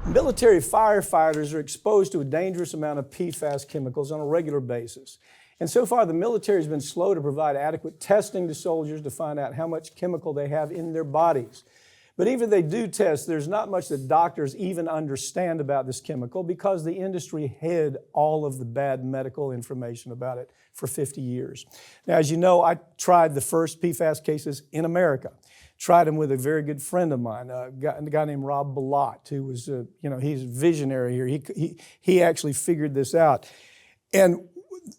Military firefighters are exposed to a dangerous amount of PFAS chemicals on a regular basis. And so far, the military has been slow to provide adequate testing to soldiers to find out how much chemical they have in their bodies. But even if they do test, there's not much that doctors even understand about this chemical because the industry hid all of the bad medical information about it for 50 years. Now, as you know, I tried the first PFAS cases in America. Tried them with a very good friend of mine, a guy named Rob Bilott, who was, he's a visionary here. He actually figured this out. And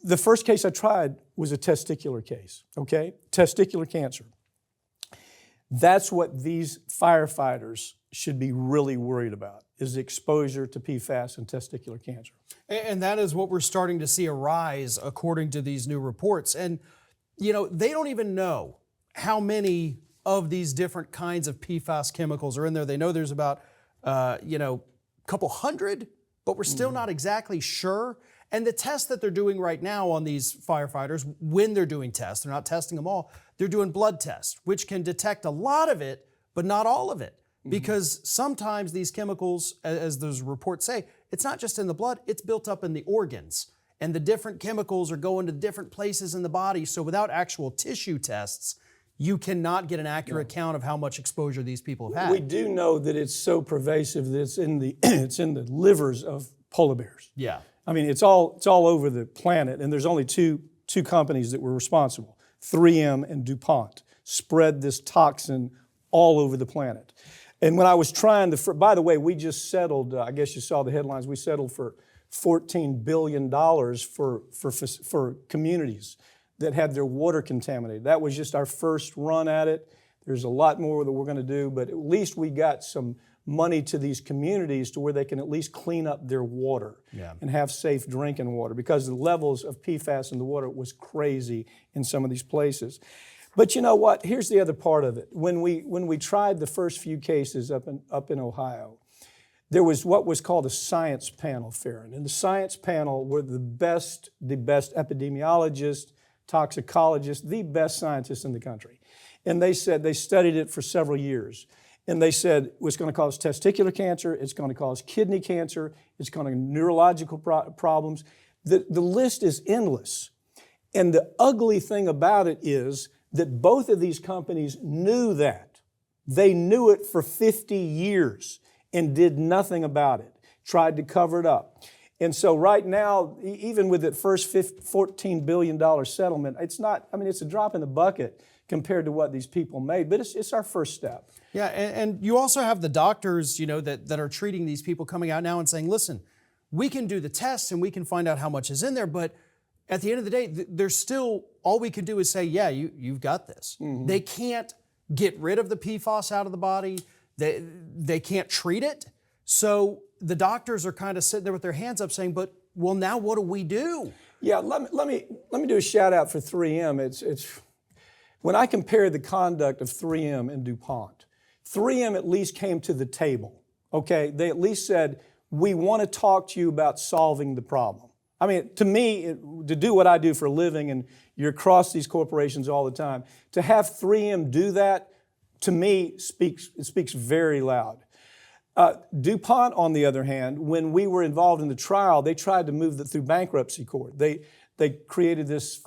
the first case I tried was a testicular case, okay? Testicular cancer. That's what these firefighters should be really worried about, is the exposure to PFAS and testicular cancer. And that is what we're starting to see a rise according to these new reports. And, they don't even know how many of these different kinds of PFAS chemicals are in there. They know there's about, a couple hundred, but we're still not exactly sure. And the tests that they're doing right now on these firefighters, when they're doing tests, they're not testing them all, they're doing blood tests, which can detect a lot of it, but not all of it. Because sometimes these chemicals, as those reports say, it's not just in the blood, it's built up in the organs. And the different chemicals are going to different places in the body. So without actual tissue tests, you cannot get an accurate count of how much exposure these people have had. We do know that it's so pervasive that it's in the livers of polar bears. Yeah. I mean, it's all over the planet, and there's only two companies that were responsible, 3M and DuPont, spread this toxin all over the planet. And when I was trying to, by the way, we just settled, I guess you saw the headlines, we settled for $14 billion for communities that had their water contaminated. That was just our first run at it. There's a lot more that we're going to do, but at least we got some money to these communities to where they can at least clean up their water and have safe drinking water, because the levels of PFAS in the water was crazy in some of these places. But you know what? Here's the other part of it. When we tried the first few cases up in Ohio, there was what was called a science panel, Farron. And the science panel were the best epidemiologists, toxicologists, the best scientists in the country. And they said they studied it for several years. And they said it's going to cause testicular cancer, it's going to cause kidney cancer, it's going to neurological problems. The list is endless. And the ugly thing about it is that both of these companies knew that. They knew it for 50 years and did nothing about it, tried to cover it up. And so right now, even with that first $14 billion settlement, it's a drop in the bucket compared to what these people made, but it's our first step. Yeah, and you also have the doctors, that are treating these people coming out now and saying, listen, we can do the tests and we can find out how much is in there, but at the end of the day, there's still, all we can do is say, yeah, you've got this. Mm-hmm. They can't get rid of the PFAS out of the body. They can't treat it. So the doctors are kind of sitting there with their hands up saying, well, now what do we do? Yeah, let me do a shout out for 3M. It's when I compare the conduct of 3M and DuPont, 3M at least came to the table, okay? They at least said, we want to talk to you about solving the problem. I mean, to me, to do what I do for a living, and you're across these corporations all the time, to have 3M do that, to me, speaks very loud. DuPont, on the other hand, when we were involved in the trial, they tried to move it through bankruptcy court. They created this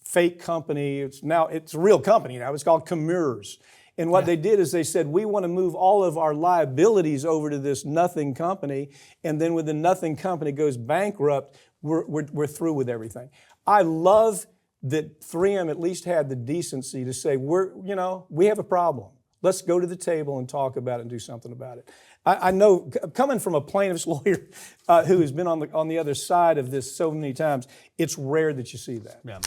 fake company. It's a real company now. It's called Chemours. And what they did is they said, we want to move all of our liabilities over to this nothing company, and then when the nothing company goes bankrupt, we're through with everything. I love that 3M at least had the decency to say, we have a problem. Let's go to the table and talk about it and do something about it. I know, coming from a plaintiff's lawyer who has been on the other side of this so many times, it's rare that you see that. Yeah.